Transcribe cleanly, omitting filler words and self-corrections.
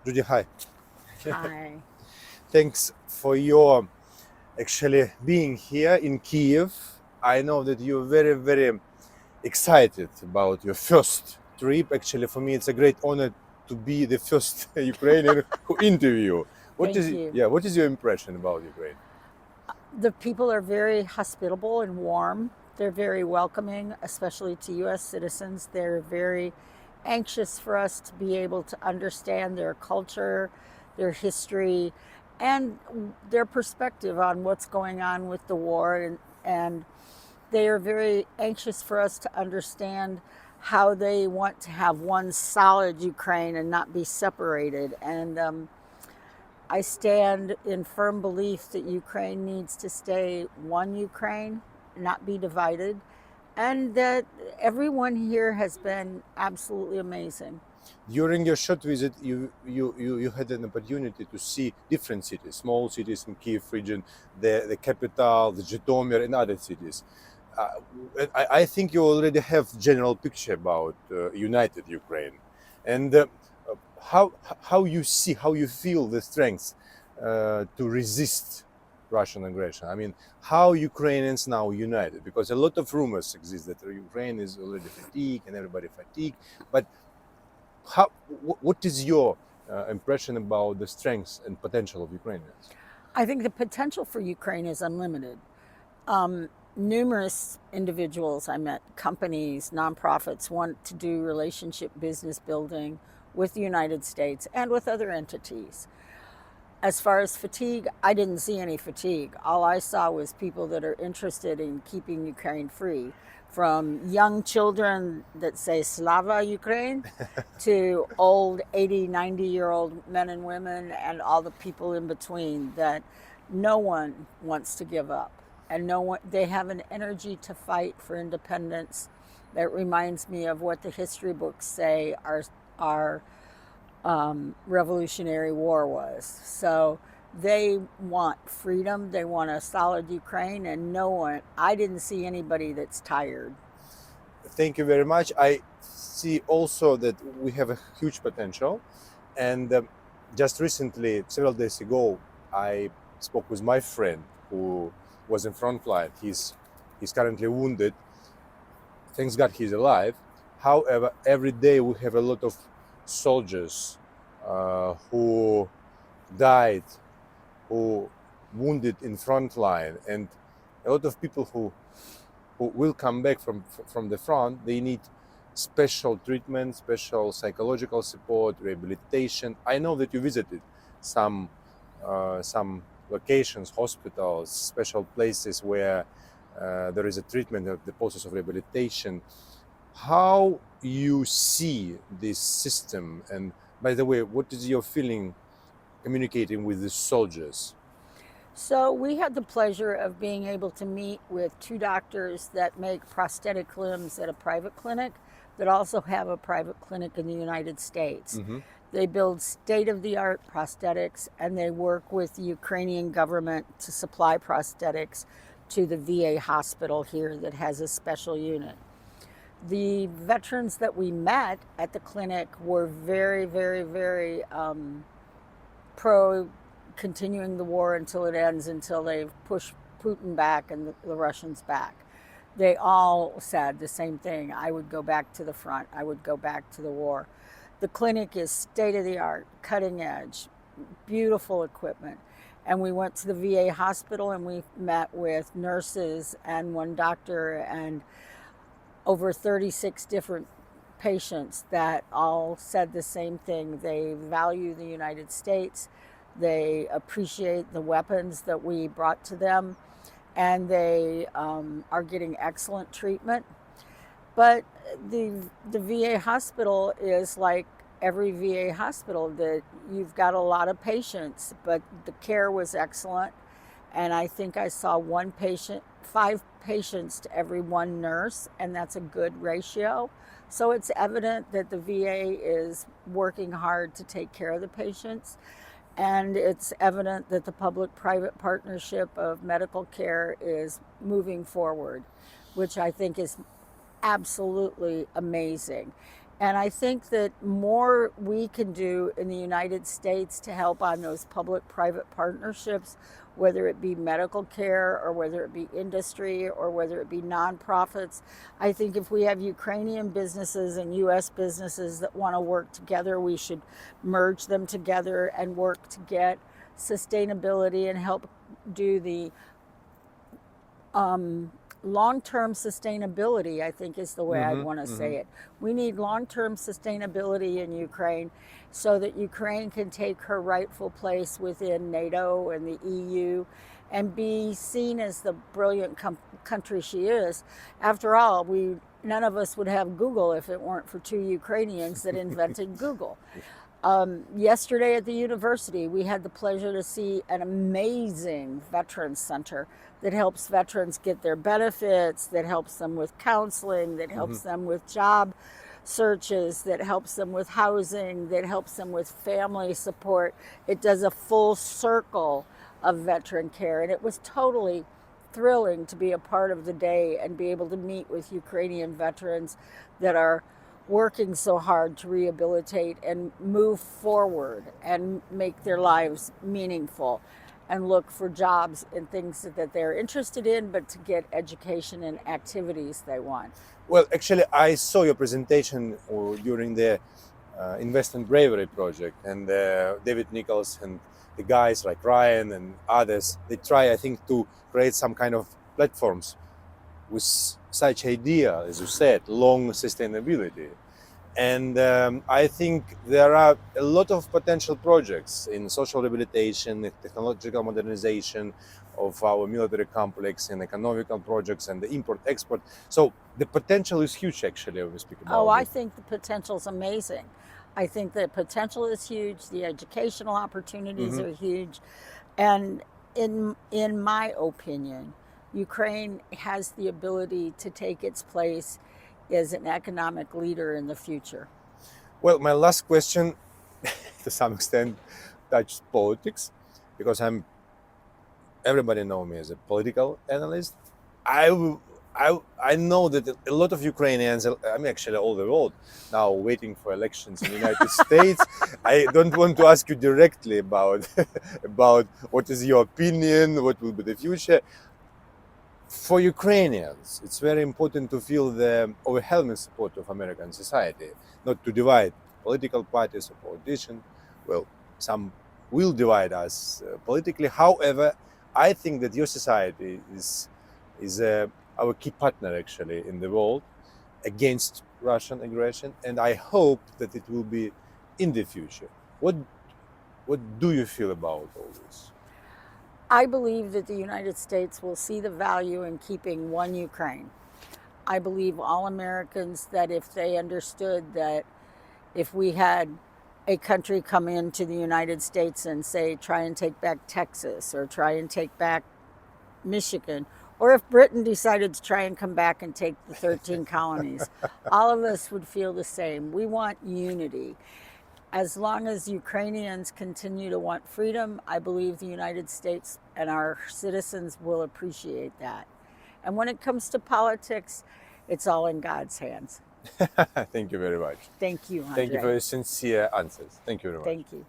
Judy, hi. Hi. Thanks for your actually being here in Kiev. I know that you're very, very excited about your first trip. Actually, for me, it's a great honor to be the first Ukrainian who interview. Thank you. What is your impression about Ukraine? The people are very hospitable and warm. They're very welcoming, especially to U.S. citizens. They're very anxious for us to be able to understand their culture, their history, and their perspective on what's going on with the war. And they are very anxious for us to understand how they want to have one solid Ukraine and not be separated. And I stand in firm belief that Ukraine needs to stay one Ukraine, not be divided, and that everyone here has been absolutely amazing. During your short visit, you had an opportunity to see different cities, small cities in Kiev region, the capital, the Zhytomyr, and other cities. I think you already have general picture about united Ukraine, and how how you feel the strength to resist Russian aggression. I mean, how Ukrainians now united, because a lot of rumors exist that Ukraine is already fatigued and everybody fatigued, but what is your impression about the strengths and potential of Ukrainians? I think the potential for Ukraine is unlimited. Numerous individuals I met, companies, nonprofits, want to do relationship business building with the United States and with other entities. As far as fatigue, I didn't see any fatigue. All I saw was people that are interested in keeping Ukraine free, from young children that say Slava Ukraine to old 80, 90-year-old men and women and all the people in between, that no one wants to give up. And no one, they have an energy to fight for independence that reminds me of what the history books say our Revolutionary War was. So they want freedom, they want a solid Ukraine, and no one, I didn't see anybody that's tired. Thank you very much. I see also that we have a huge potential, and just recently, several days ago, I spoke with my friend who was in front line. He's currently wounded. Thanks God he's alive. However, every day we have a lot of soldiers who died, who wounded in front line, and a lot of people who will come back from the front. They need special treatment, special psychological support, rehabilitation. I know that you visited some locations, hospitals, special places where there is a treatment of the process of rehabilitation. How you see this system, and by the way, what is your feeling communicating with the soldiers? So we had the pleasure of being able to meet with two doctors that make prosthetic limbs at a private clinic that also have a private clinic in the United States. Mm-hmm. They build state-of-the-art prosthetics, and they work with the Ukrainian government to supply prosthetics to the VA hospital here that has a special unit. The veterans that we met at the clinic were very, very, very pro continuing the war until it ends, until they've pushed Putin back and the Russians back. They all said the same thing. I would go back to the front. I would go back to the war. The clinic is state of the art, cutting edge, beautiful equipment. And we went to the VA hospital and we met with nurses and one doctor and over 36 different patients that all said the same thing. They value the United States. They appreciate the weapons that we brought to them, and they are getting excellent treatment. But the VA hospital is like every VA hospital, that you've got a lot of patients, but the care was excellent. And I think I saw 5 patients to every 1 nurse, and that's a good ratio. So it's evident that the VA is working hard to take care of the patients. And it's evident that the public-private partnership of medical care is moving forward, which I think is absolutely amazing. And I think that more we can do in the United States to help on those public-private partnerships, whether it be medical care or whether it be industry or whether it be nonprofits. I think if we have Ukrainian businesses and US businesses that want to work together, we should merge them together and work to get sustainability and help do the long-term sustainability, I think is the way I'd want to say it. We need long-term sustainability in Ukraine so that Ukraine can take her rightful place within NATO and the EU and be seen as the brilliant country she is. After all, none of us would have Google if it weren't for two Ukrainians that invented Google. Yesterday at the university, we had the pleasure to see an amazing veterans center that helps veterans get their benefits, that helps them with counseling, that helps them with job searches, that helps them with housing, that helps them with family support. It does a full circle of veteran care, and it was totally thrilling to be a part of the day and be able to meet with Ukrainian veterans that are working so hard to rehabilitate and move forward and make their lives meaningful and look for jobs and things that they're interested in, but to get education and activities they want. Well, actually, I saw your presentation during the Investment Bravery project, and David Nichols and the guys like Ryan and others, they try, I think, to create some kind of platforms with such idea, as you said, long sustainability. And I think there are a lot of potential projects in social rehabilitation, technological modernization of our military complex, and economical projects, and the import-export. So the potential is huge, actually, when we speak about I it. think the potential is amazing. I think the potential is huge. The educational opportunities are huge. And in my opinion, Ukraine has the ability to take its place as an economic leader in the future. Well, my last question, to some extent, touches politics, because everybody knows me as a political analyst. I know that a lot of Ukrainians, I mean, actually all the world, now waiting for elections in the United States. I don't want to ask you directly about what is your opinion, what will be the future. For Ukrainians, it's very important to feel the overwhelming support of American society, not to divide political parties or politicians. Well, some will divide us politically. However, I think that your society is our key partner, actually, in the world against Russian aggression, and I hope that it will be in the future. What do you feel about all this? I believe that the United States will see the value in keeping one Ukraine. I believe all Americans that if they understood that if we had a country come into the United States and say, try and take back Texas or try and take back Michigan, or if Britain decided to try and come back and take the 13 colonies, all of us would feel the same. We want unity. As long as Ukrainians continue to want freedom, I believe the United States and our citizens will appreciate that. And when it comes to politics, it's all in God's hands. Thank you very much. Thank you, Andre. Thank you for your sincere answers. Thank you very much. Thank you.